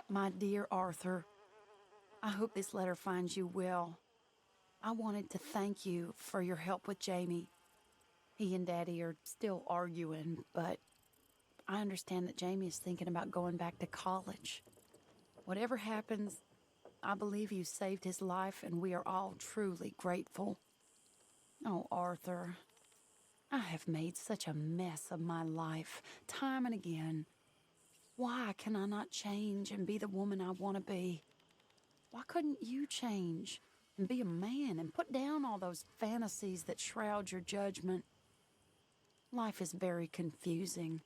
My dear Arthur, I hope this letter finds you well. I wanted to thank you for your help with Jamie. He and Daddy are still arguing, but I understand that Jamie is thinking about going back to college. Whatever happens, I believe you saved his life, and we are all truly grateful. Oh, Arthur, I have made such a mess of my life, time and again. Why can I not change and be the woman I want to be? Why couldn't you change and be a man and put down all those fantasies that shroud your judgment? Life is very confusing,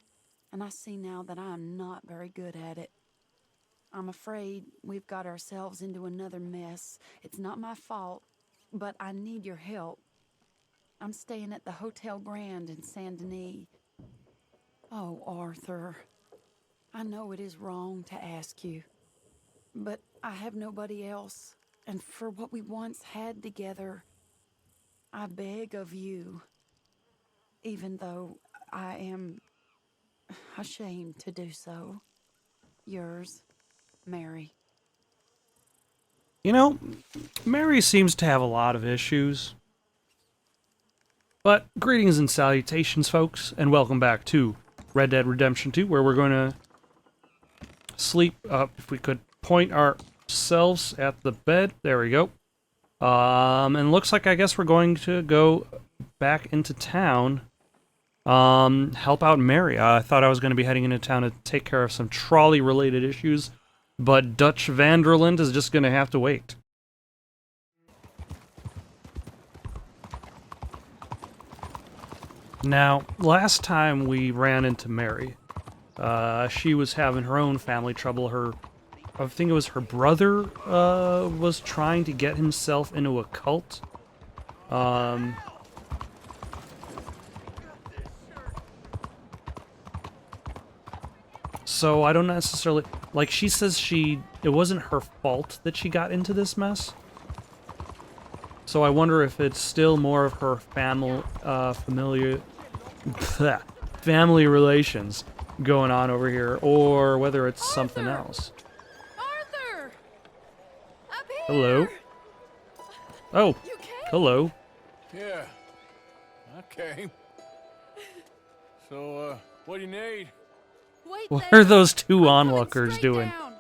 and I see now that I am not very good at it. I'm afraid we've got ourselves into another mess. It's not my fault, but I need your help. I'm staying at the Hotel Grand in Saint Denis. Oh, Arthur, I know it is wrong to ask you, but I have nobody else, and for what we once had together, I beg of you, even though I am ashamed to do so. Yours, Mary. You know, Mary seems to have a lot of issues. But greetings and salutations, folks, and welcome back to Red Dead Redemption 2, where we're going to sleep. If we could point ourselves at the bed. There we go. And looks like I guess we're going to go back into town. Help out Mary. I thought I was going to be heading into town to take care of some trolley-related issues, but Dutch Vanderland is just going to have to wait. Now, last time we ran into Mary, she was having her own family trouble. I think it was her brother, was trying to get himself into a cult. So I don't necessarily, like, she says it wasn't her fault that she got into this mess. So I wonder if it's still more of her family relations going on over here, or whether it's something else. Arthur! Up here! Hello? Oh, You came? hello. Yeah, I came. So, what do you need? Wait What there. are those two I'm coming onlookers straight doing? down.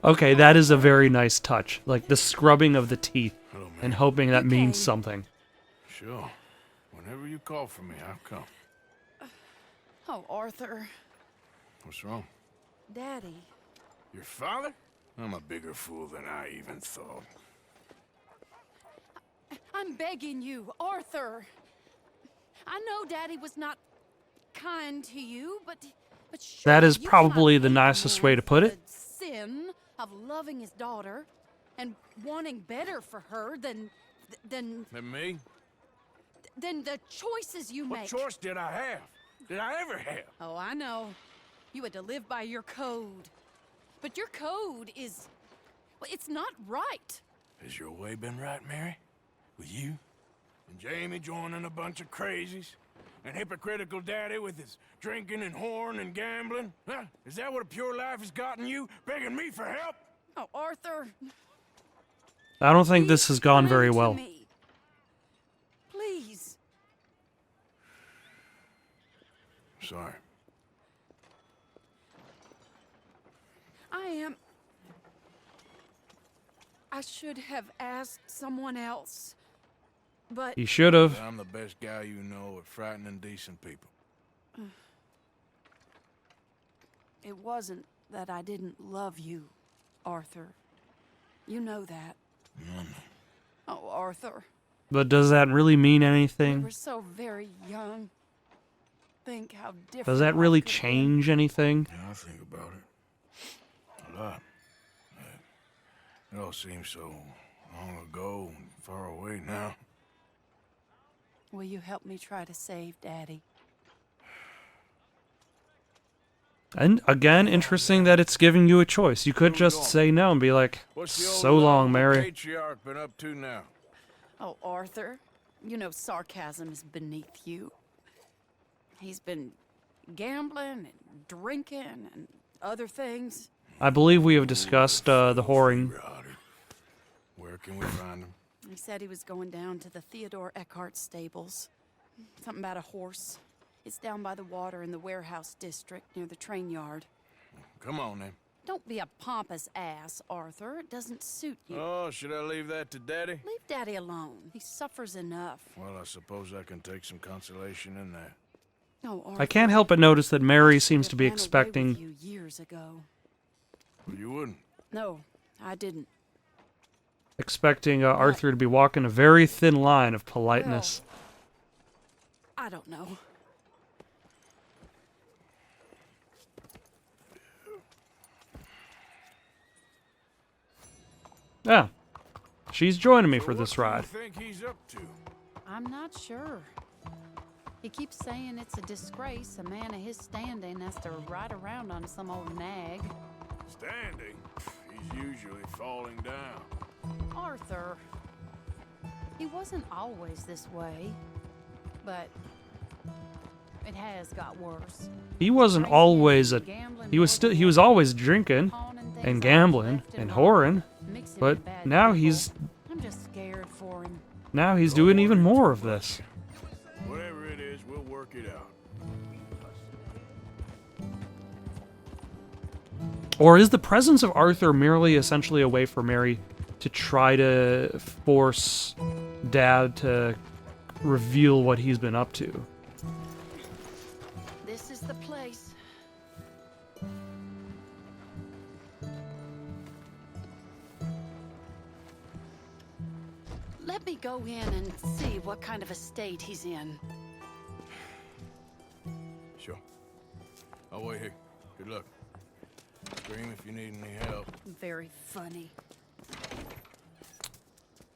Okay, that is a very nice touch. Like the scrubbing of the teeth Hello, man. and hoping that You means came. something. Sure. Whenever you call for me, I'll come. Oh, Arthur. What's wrong? Daddy. Your father? I'm a bigger fool than I even thought. I'm begging you, Arthur. I know Daddy was not kind to you, but That surely is you probably cannot the hate a nicest man way to put for it. the sin of loving his daughter and wanting better for her than And me? the choices you What make. choice did I have? Did I ever have? Oh, I know. You had to live by your code. But your code is... well, it's not right. Has your way been right, Mary? With you? And Jamie joining a bunch of crazies? And hypocritical daddy with his drinking and whoring and gambling? Huh? Is that what a pure life has gotten you? Begging me for help? Oh, Arthur. I don't think this please has gone come very into well. me. Please. Sorry. I should have asked someone else, but... You should have. I'm the best guy you know at frightening decent people. It wasn't that I didn't love you, Arthur. You know that. Oh, Arthur. But does that really mean We anything? were so very young. Think how different Does that life really could have been. change anything? Yeah, I think about it. A lot. It all seems so long ago and far away now. Will you help me try to save Daddy? And again, interesting that it's giving you a choice. You could just say no and be like, What's the old so long, lovable Mary. patriarch been up to now? Oh, Arthur, you know sarcasm is beneath you. He's been gambling and drinking and other things. I believe we have discussed the whoring. Rodder. Where can we find him? He said he was going down to the Theodore Eckhart stables. Something about a horse. It's down by the water in the warehouse district near the train yard. Come on, then. Don't be a pompous ass, Arthur. It doesn't suit you. Oh, should I leave that to Daddy? Leave Daddy alone. He suffers enough. Well, I suppose I can take some consolation in that. No, Arthur. I can't help but notice that Mary I seems to be ran away with expecting. you years ago. Well, you wouldn't. No, I didn't. Arthur to be walking a very thin line of politeness. I don't know. Yeah, she's joining me for So this what ride. do you think he's up to? I'm not sure. He keeps saying it's a disgrace a man of his standing has to ride around on some old nag. Standing? He's usually falling down. Arthur. He wasn't always this way, but it has got worse. He wasn't always a. He was always drinking and gambling and whoring, but now he's I'm just scared for him. doing even more of this. Whatever it is, we'll work it out. Or is the presence of Arthur merely essentially a way for Mary to try to force Dad to reveal what he's been up to? This is the place. Let me go in and see what kind of a state he's in. Sure. I'll wait here. Good luck. Scream if you need any help. Very funny.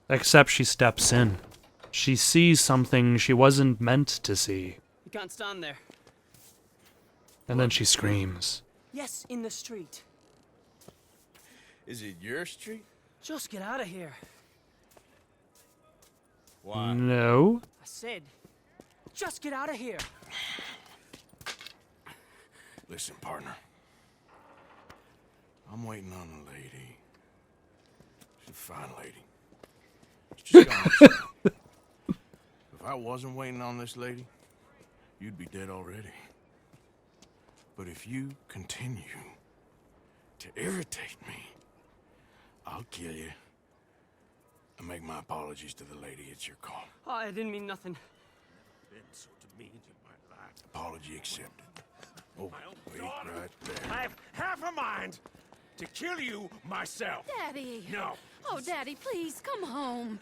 Except she steps in. She sees something she wasn't meant to see. You can't stand there. And then she screams. Yes, in the street. Is it your street? Just get out of here. Why? No. I said, just get out of here. Listen, partner. I'm waiting on a lady. She's a fine lady. She's just gone. If I wasn't waiting on this lady, you'd be dead already. But if you continue to irritate me, I'll kill you and make my apologies to the lady. It's your call. Oh, I didn't mean nothing. Been so demeaned in my life. Apology accepted. Oh, wait right there. I have half a mind to kill you myself. Daddy! No. Oh, Daddy, please, come home.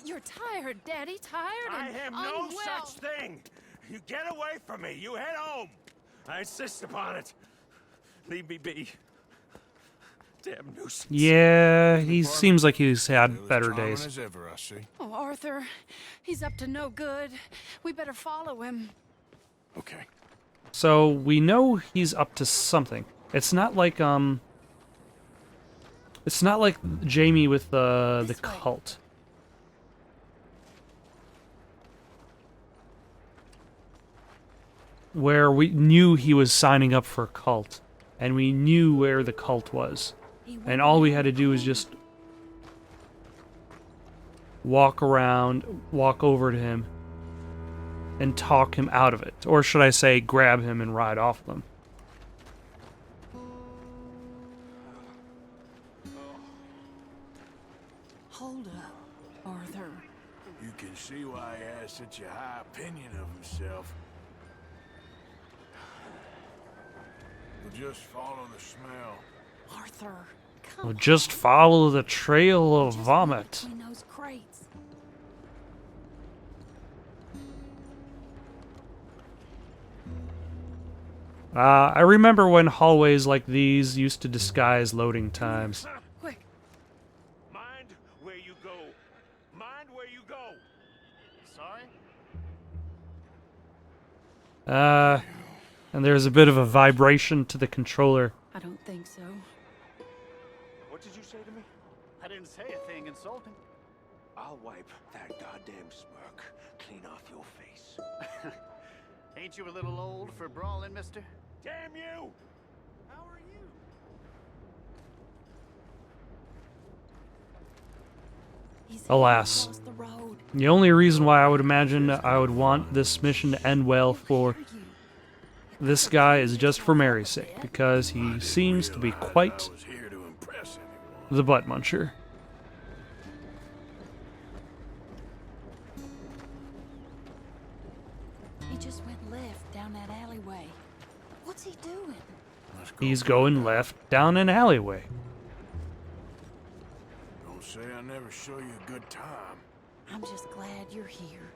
You're tired, Daddy, tired I and have no unwell. such thing. You get away from me. You head home. I insist upon it. Leave me be. Damn nuisance. Yeah, he seems like he's had Still as better charming days. as ever, I see. Oh, Arthur, he's up to no good. We better follow him. Okay. So we know he's up to something. It's not like Jamie with the This way. cult. Where we knew he was signing up for a cult, and we knew where the cult was. And all we had to do was just walk around, walk over to him, and talk him out of it. Or should I say, grab him and ride off with him. Hold up, Arthur. You can see why he has such a high opinion of himself. We'll just follow the smell. Arthur, come We'll just follow the trail of Just vomit. between those crates. I remember when hallways like these used to disguise loading times. Quick, Mind where you go. Mind where you go. Sorry? And there's a bit of a vibration to the controller. I don't think so. What did you say to me? I didn't say a thing insulting. I'll wipe that goddamn smirk clean off your face. Ain't you a little old for brawling, mister? Damn you! How are you? He's Alas. across the road. The only reason why I would imagine I would want this mission to end well for Hear you. this guy is just for Mary's sake, because he seems to be quite I was here to impress anyone. the butt muncher. He just went left down that alleyway. What's he doing? Let's go. He's going left down an alleyway. Don't say I never show you a good time. I'm just glad you're here.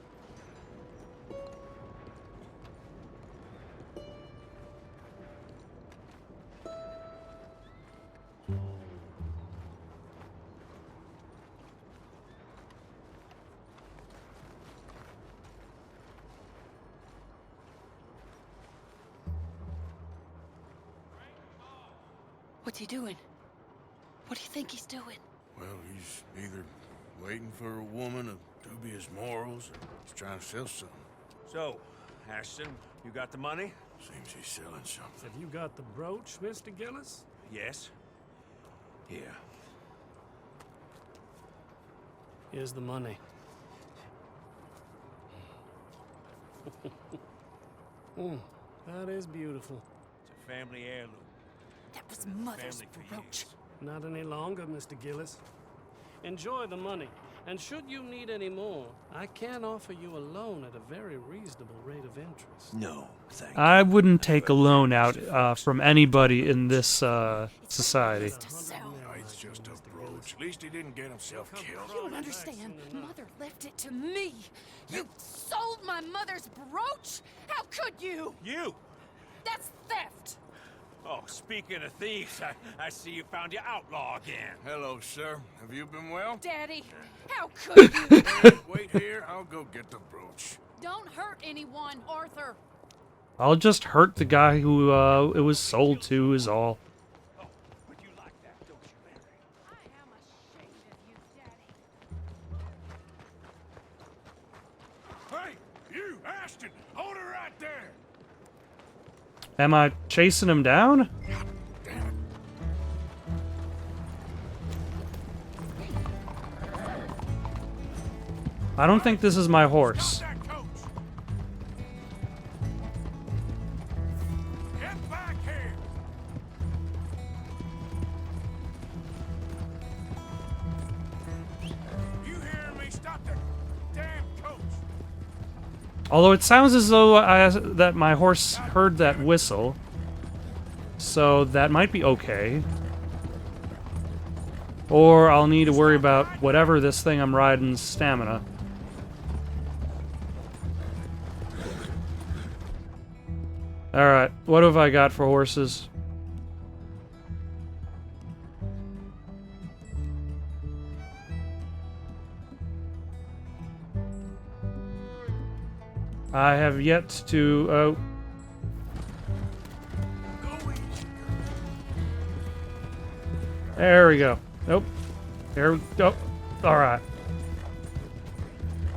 What's he doing? What do you think he's doing? Well, he's either waiting for a woman of dubious morals or he's trying to sell something. So, Ashton, you got the money? Seems he's selling something. Have you got the brooch, Mr. Gillis? Yes. Here. Here's the money. That is beautiful. It's a family heirloom. That was Mother's Family for brooch. years. Not any longer, Mr. Gillis. Enjoy the money. And should you need any more, I can offer you a loan at a very reasonable rate of interest. No, thank you. I wouldn't take a loan out from anybody in this society. To sell. It's just a brooch. At least he didn't get himself killed. You don't understand. Mother left it to me. You sold my mother's brooch? How could you? You! That's theft. Oh, speaking of thieves, I see you found your outlaw again. Hello, sir. Have you been well? Daddy, how could you? Wait here. I'll go get the brooch. Don't hurt anyone, Arthur. I'll just hurt the guy who it was sold to is all. Oh, but you like that, don't you, Mary? I am ashamed of you, Daddy. Hey, you, Ashton! Hold her right there! Am I chasing him down? I don't think this is my horse. Stop that coach! Get back here! You hearing me? Stop that damn coach! Although it sounds as though that my horse heard that whistle. So that might be okay. Or I'll need to worry about whatever this thing I'm riding's stamina. Alright, what have I got for horses? I have yet to... Go easy. There we go. Nope. There we go. Alright.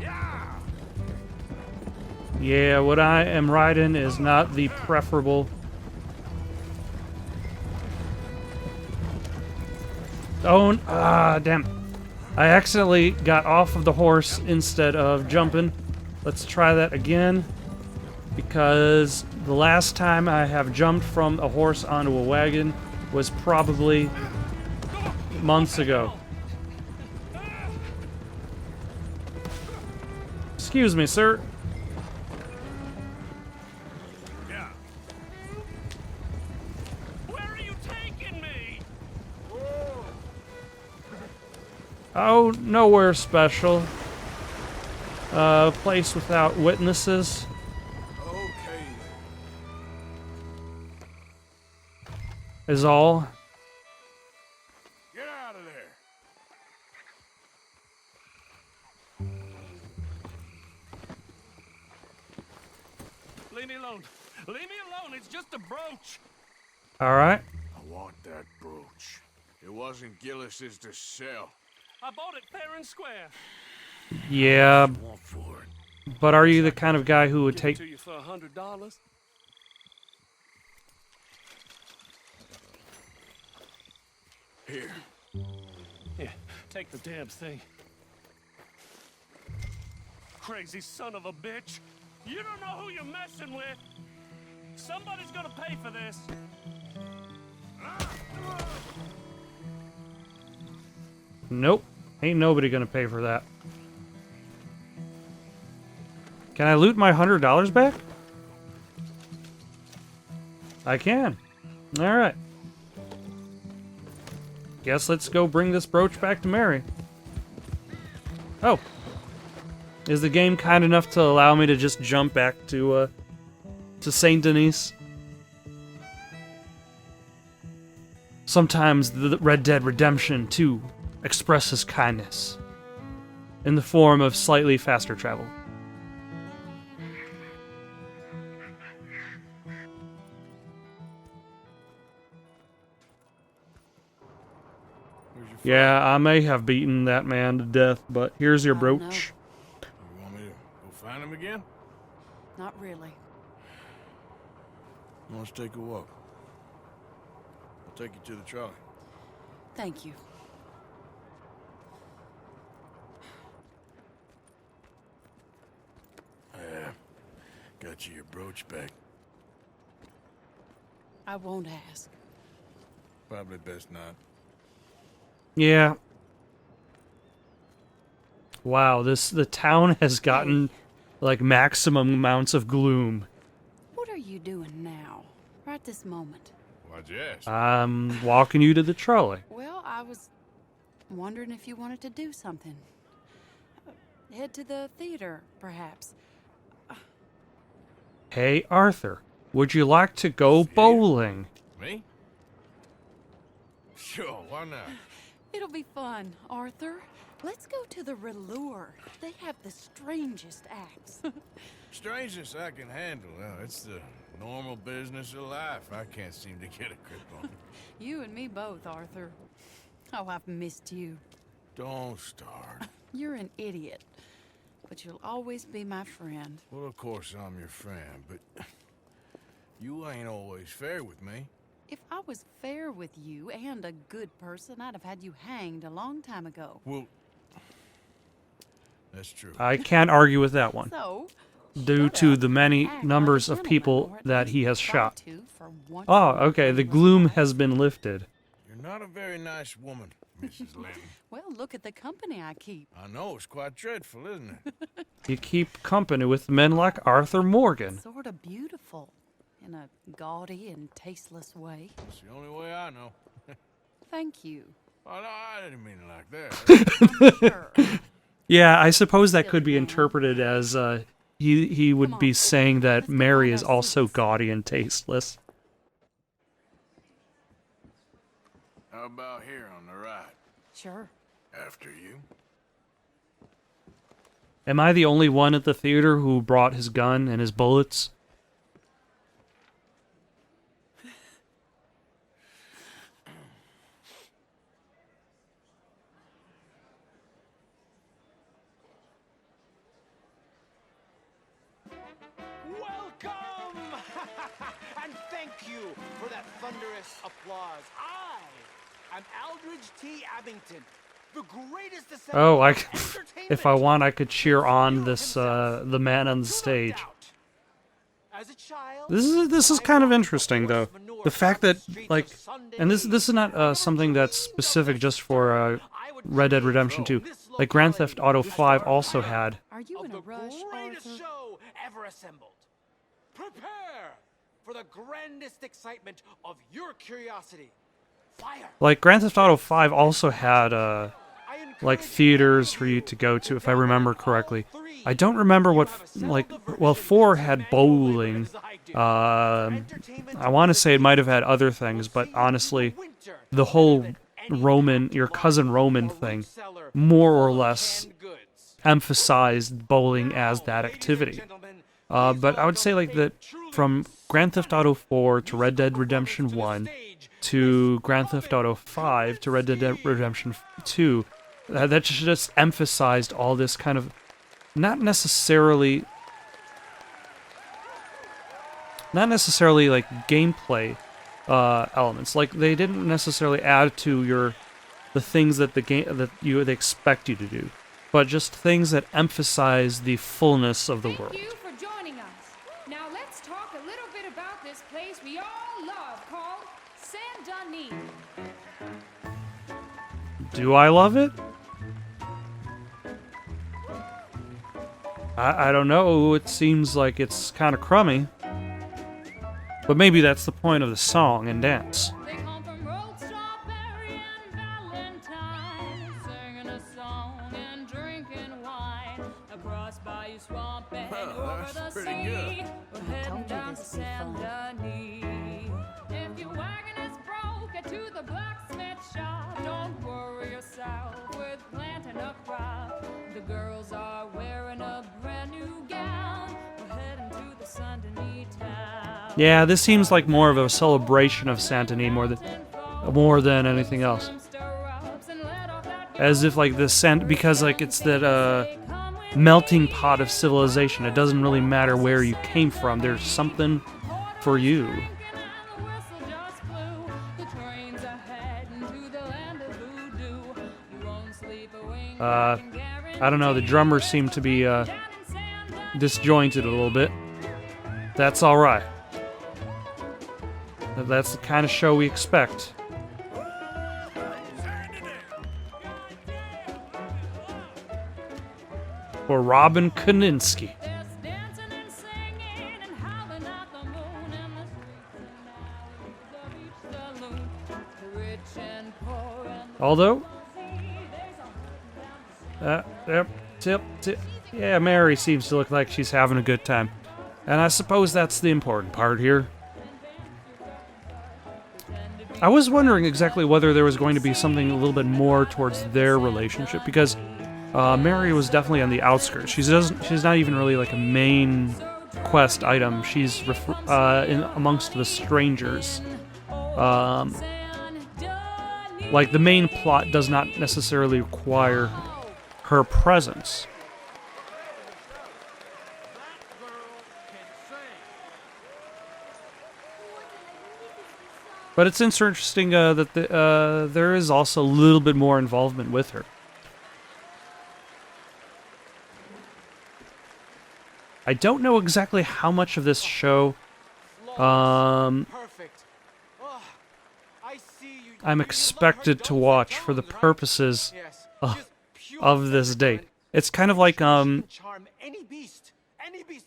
Yeah! Yeah, what I am riding is not the preferable. Oh, damn. I accidentally got off of the horse instead of jumping. Let's try that again. Because the last time I have jumped from a horse onto a wagon was probably months ago. Excuse me, sir. Yeah. Where are you taking me? Oh, nowhere special. Place without witnesses. Okay. Is all. Get out of there. Leave me alone. Leave me alone. It's just a brooch. All right. I want that brooch. It wasn't Gillis's to sell. I bought it fair and square. Yeah, What do you want for it? but are you the kind of guy who would Give take... it to you for $100. Here. Yeah, take the damn thing. Crazy son of a bitch. You don't know who you're messing with. Somebody's gonna pay for this. Nope. Ain't nobody gonna pay for that. Can I loot my $100 back? I can. Alright. Guess let's go bring this brooch back to Mary. Oh. Is the game kind enough to allow me to just jump back to Saint Denis? Sometimes the Red Dead Redemption 2 expresses kindness in the form of slightly faster travel. Where's your Yeah, I may have beaten that man to death, but here's your Oh, brooch. no. You want me to go find him again? Not really. Let's take a walk. I'll take you to the trolley. Thank you. Yeah. Got you your brooch back. I won't ask. Probably best not. Yeah. Wow, the town has gotten like maximum amounts of gloom. What are you doing now? Right this moment. Why'd you ask? I'm walking you to the trolley. Well, I was wondering if you wanted to do something. Head to the theater, perhaps. Hey, Arthur, would you like to go bowling? Me? Sure, why not? It'll be fun, Arthur. Let's go to the Relure. They have the strangest acts. Strangeness I can handle. It's the normal business of life. I can't seem to get a grip on. You and me both, Arthur. Oh, I've missed you. Don't start. You're an idiot. But you'll always be my friend. Well, of course I'm your friend, but you ain't always fair with me. If I was fair with you and a good person, I'd have had you hanged a long time ago. Well, that's true. I can't argue with that one, So, due shut to up the many and act numbers like a of people gentleman, or at that he least has try shot. to for once Oh, in okay, the your gloom life. has been lifted. You're not a very nice woman, Mrs. Lennon. Well, look at the company I keep. I know, it's quite dreadful, isn't it? You keep company with men like Arthur Morgan. Sort of beautiful, in a gaudy and tasteless way. It's the only way I know. Thank you. Oh, no, I didn't mean it like that. I'm sure. Yeah, I suppose that Silly could be man. interpreted as he would Come be on, saying that let's go Mary find is our also seats. gaudy and tasteless. How about here on the right? Sure. After you. Am I the only one at the theater who brought his gun and his bullets? Welcome! And thank you for that thunderous applause. I am Aldridge T. Abington, the greatest descendant Oh, of entertainment. if I want, I could cheer on this the man on the stage. As a child, This is kind of interesting though. The fact that like, and this is not something that's specific just for Red Dead Redemption 2. Like Grand Theft Auto 5 also had. Are you in a rush, greatest Arthur? show ever assembled. Prepare for the grandest excitement of your curiosity. Fire! Like Grand Theft Auto 5 also had I like encourage theaters for you to go to, if I remember correctly. I don't remember what well 4 had bowling. I want to say it might have had other things, but honestly, the whole your cousin Roman thing, more or less emphasized bowling as that activity. But I would say like that from Grand Theft Auto 4 to Red Dead Redemption 1 to Grand Theft Auto 5 to Red Dead Redemption 2, that just emphasized all this kind of not necessarily like gameplay elements. Like they didn't necessarily add to the things that they expect you to do, but just things that emphasize the fullness of the world. Thank you for joining us. Now let's talk a little bit about this place we all love called Saint-Denis. Do I love it? I don't know. It seems like it's kind of crummy. But maybe that's the point of the song and dance. They come from Road Strawberry and Valentine, singing a song and drinking wine across Bayou Swamp and over the that's pretty sea. good. We're heading told you down to this would be fun. Saint-Denis. If your wagon is broke, get to the blacksmith shop. Don't worry yourself with planting a crop. The girls are wearing a brand new gown. We're heading to the Saint-Denis town. Yeah, this seems like more of a celebration of Saint-Denis more than anything else. As if like because like it's that melting pot of civilization. It doesn't really matter where you came from. There's something for you. I don't know, the drummers seem to be disjointed a little bit. That's alright. That's the kind of show we expect. For Robin Koninsky. Although, yeah, Mary seems to look like she's having a good time. And I suppose that's the important part here. I was wondering exactly whether there was going to be something a little bit more towards their relationship, because Mary was definitely on the outskirts. She's not even really like a main quest item. She's in amongst the strangers. Like the main plot does not necessarily require her presence. But it's interesting that there is also a little bit more involvement with her. I don't know exactly how much of this show Perfect. Oh, I see you. I'm expected to watch for the purposes of this date. It's kind of like Charm any beast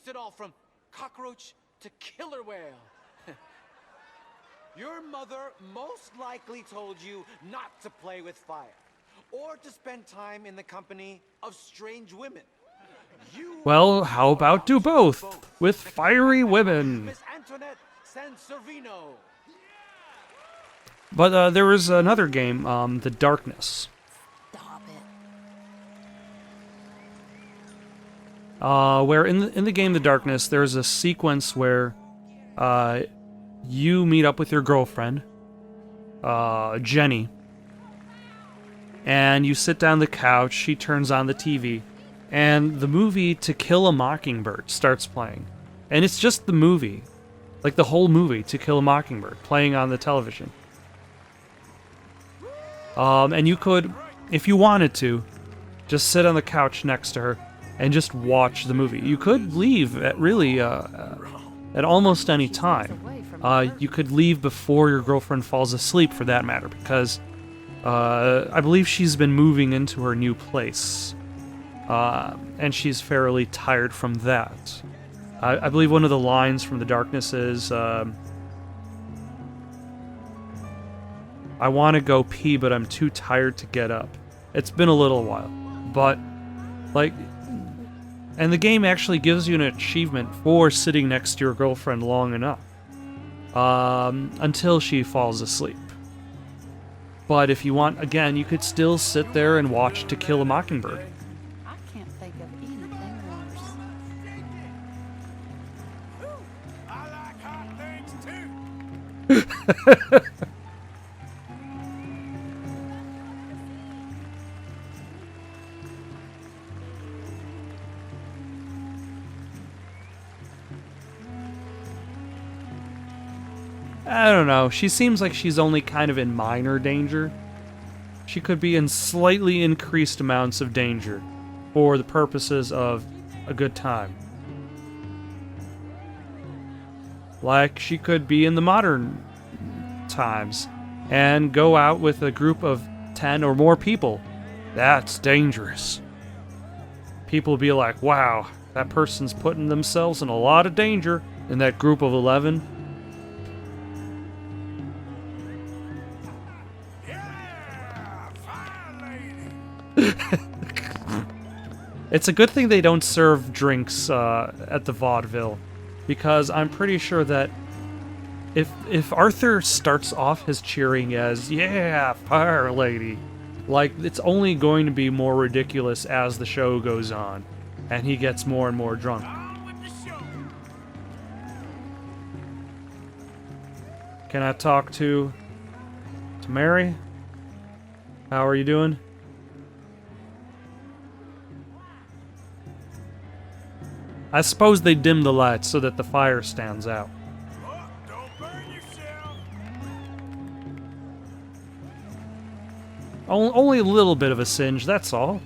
at all, from cockroach to killer whale. Your mother most likely told you not to play with fire, or to spend time in the company of strange women. Well, how about do both with fiery women? Miss Antoinette Sanservino. But there was another game, The Darkness. Stop it. Where in the game The Darkness, there's a sequence where you meet up with your girlfriend, Jenny, and you sit down on the couch, she turns on the TV, and the movie To Kill a Mockingbird starts playing. And it's just the movie, like the whole movie, To Kill a Mockingbird, playing on the television. And you could, if you wanted to, just sit on the couch next to her and just watch the movie. You could leave at really at almost any time. You could leave before your girlfriend falls asleep, for that matter, because I believe she's been moving into her new place, and she's fairly tired from that. I believe one of the lines from The Darkness is, I want to go pee, but I'm too tired to get up. It's been a little while, but, like, and the game actually gives you an achievement for sitting next to your girlfriend long enough, until she falls asleep. But if you want, again, you could still sit there and watch To Kill a Mockingbird. I can't think of anything worse. I don't know. She seems like she's only kind of in minor danger. She could be in slightly increased amounts of danger for the purposes of a good time. Like she could be in the modern times and go out with a group of 10 or more people. That's dangerous. People will be like, wow, that person's putting themselves in a lot of danger in that group of 11. It's a good thing they don't serve drinks at the vaudeville, because I'm pretty sure that if Arthur starts off his cheering as, yeah, fire lady, like, it's only going to be more ridiculous as the show goes on, and he gets more and more drunk. Can I talk to Mary? How are you doing? I suppose they dim the lights so that the fire stands out. Oh, don't burn yourself. Only a little bit of a singe, that's all.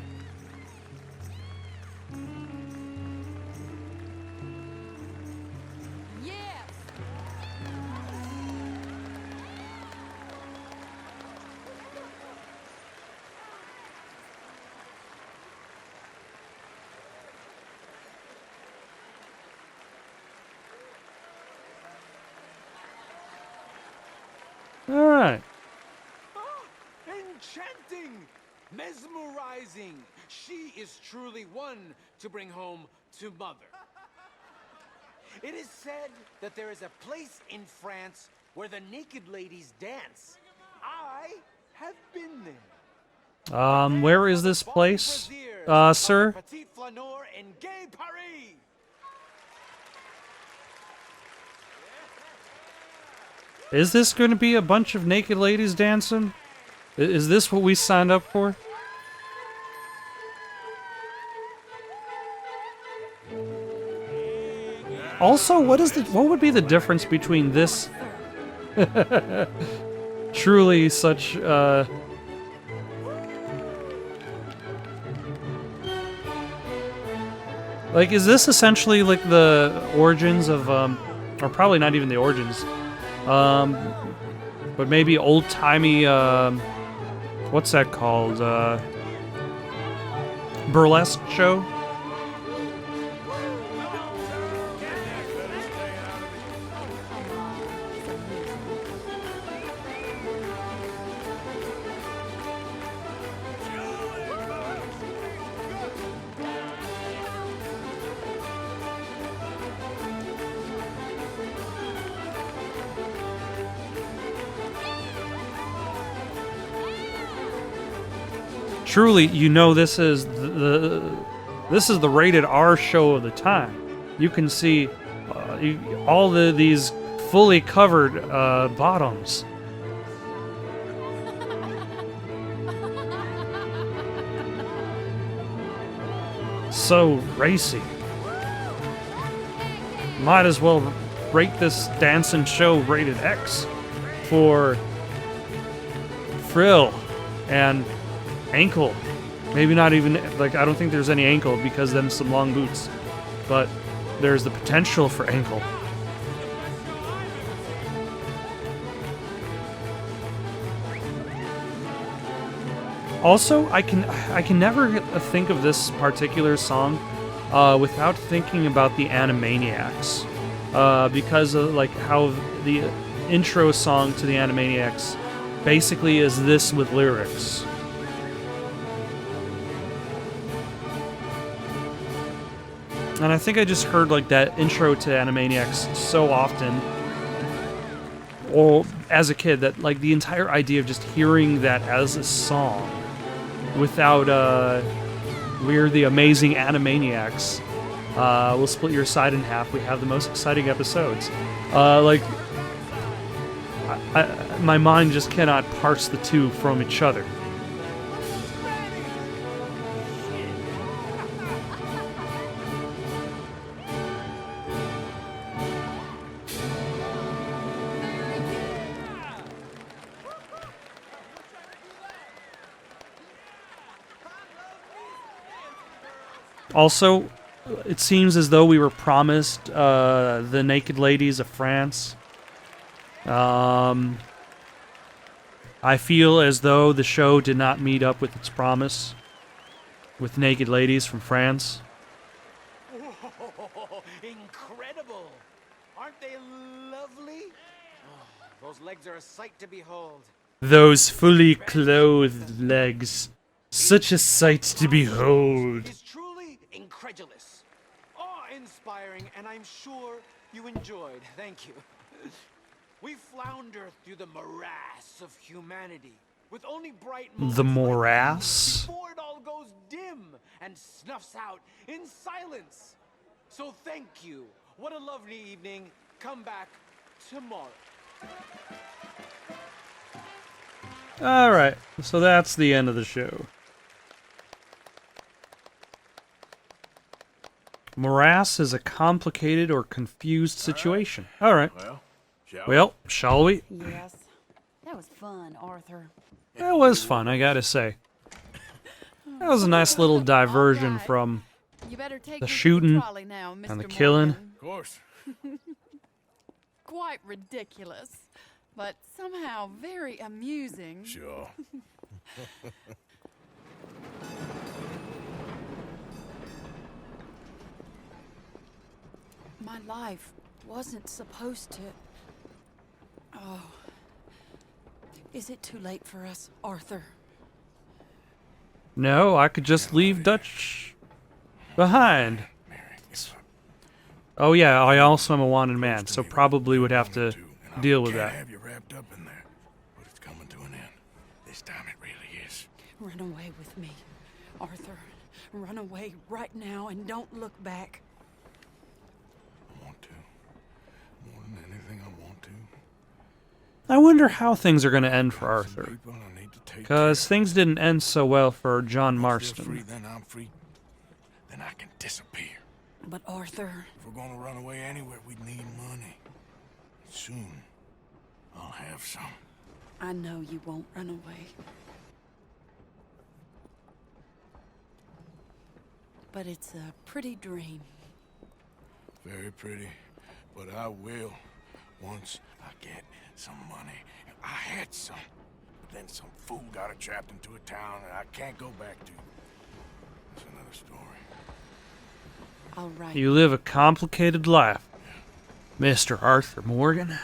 All right. Enchanting! Mesmerizing! She is truly one to bring home to mother. It is said that there is a place in France where the naked ladies dance. I have been there. Where is this place, sir? Petit flaneur in gay Paris. Is this going to be a bunch of naked ladies dancing? Is this what we signed up for? Also, what would be the difference between this truly such like, is this essentially like the origins of or probably not even the origins, but maybe old-timey, what's that called? Burlesque show? Truly, you know, this is the rated R show of the time. You can see all these fully covered bottoms. So racy. Might as well rate this dancing show rated X for frill and ankle. Maybe not even, like, I don't think there's any ankle because them some long boots, but there's the potential for ankle. Also, I can never think of this particular song without thinking about the Animaniacs, because of like how the intro song to the Animaniacs basically is this with lyrics. And I think I just heard like that intro to Animaniacs so often, or as a kid, that like the entire idea of just hearing that as a song without We're the Amazing Animaniacs, we'll split your side in half. We have the most exciting episodes. Like, my mind just cannot parse the two from each other. Also, it seems as though we were promised the naked ladies of France. I feel as though the show did not meet up with its promise with naked ladies from France. Oh, incredible! Aren't they lovely? Oh, those legs are a sight to behold. Those fully clothed legs. Such a sight to behold. Is truly incredulous, awe-inspiring, and I'm sure you enjoyed. Thank you. We flounder through the morass of humanity with only bright moments The like morass? these before it all goes dim and snuffs out in silence. So thank you. What a lovely evening. Come back tomorrow. Alright, so that's the end of the show. Morass is a complicated or confused situation. Alright. Well, shall we? Yes. That was fun, Arthur. That was fun, I gotta say. That was a nice little diversion All right. from You better take the me to shooting trolley now, and the Mr. killing. Morgan. Of course. Quite ridiculous, but somehow very amusing. Sure. My life wasn't supposed to... Oh. Is it too late for us, Arthur? No, I could just leave Dutch behind. Oh yeah, I also am a wanted man, so probably would have to deal with Can't that. have you wrapped up in there, but it's coming to an end. This time it really is. Run away with me, Arthur. Run away right now and don't look back. I want to. More than anything, I want to. I wonder how things are going to end for Some Arthur. people I need to take Because care of. things didn't end so well for John Once they're free, Marston. then I'm free. Then I can disappear. But Arthur... If we're gonna run away anywhere, we need money. Soon, I'll have some. I know you won't run away. But it's a pretty dream. Very pretty, but I will once I get some money. I had some, but then some fool got it trapped into a town that I can't go back to. That's another story. All right. You live a complicated life, Mr. Arthur Morgan.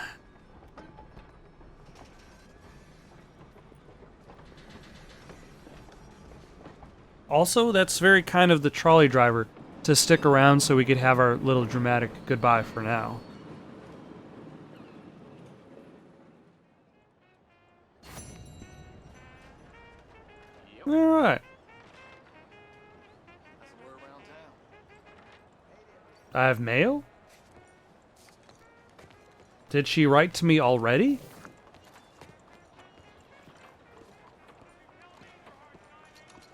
Also, that's very kind of the trolley driver to stick around so we could have our little dramatic goodbye for now. Alright. I have mail? Did she write to me already?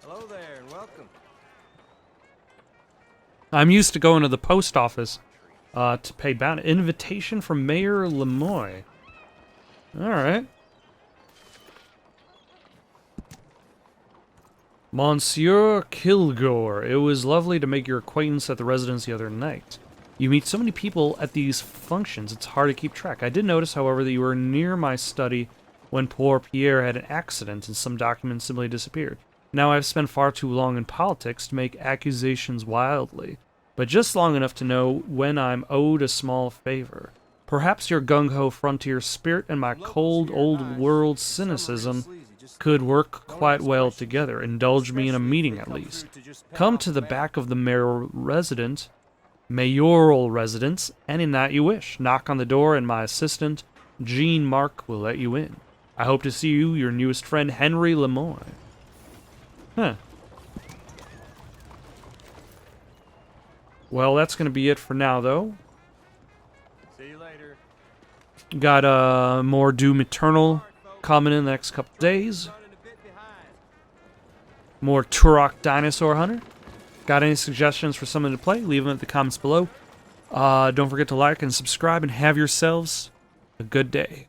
Hello there, and welcome. I'm used to going to the post office to pay bounty. Invitation from Mayor Lemoy. Alright. Monsieur Kilgore, it was lovely to make your acquaintance at the residence the other night. You meet so many people at these functions, it's hard to keep track. I did notice, however, that you were near my study when poor Pierre had an accident and some documents simply disappeared. Now I've spent far too long in politics to make accusations wildly, but just long enough to know when I'm owed a small favor. Perhaps your gung-ho frontier spirit and my cold old-world cynicism could work quite well together. Indulge me in a meeting at least. Come to the back of the mayoral residence any night you wish. Knock on the door and my assistant, Jean Mark, will let you in. I hope to see you, your newest friend, Henry Lemoy. Huh. Well, that's going to be it for now, though. See you later. Got more Doom Eternal coming in the next couple days. More Turok Dinosaur Hunter. Got any suggestions for something to play? Leave them in the comments below. Don't forget to like and subscribe, and have yourselves a good day.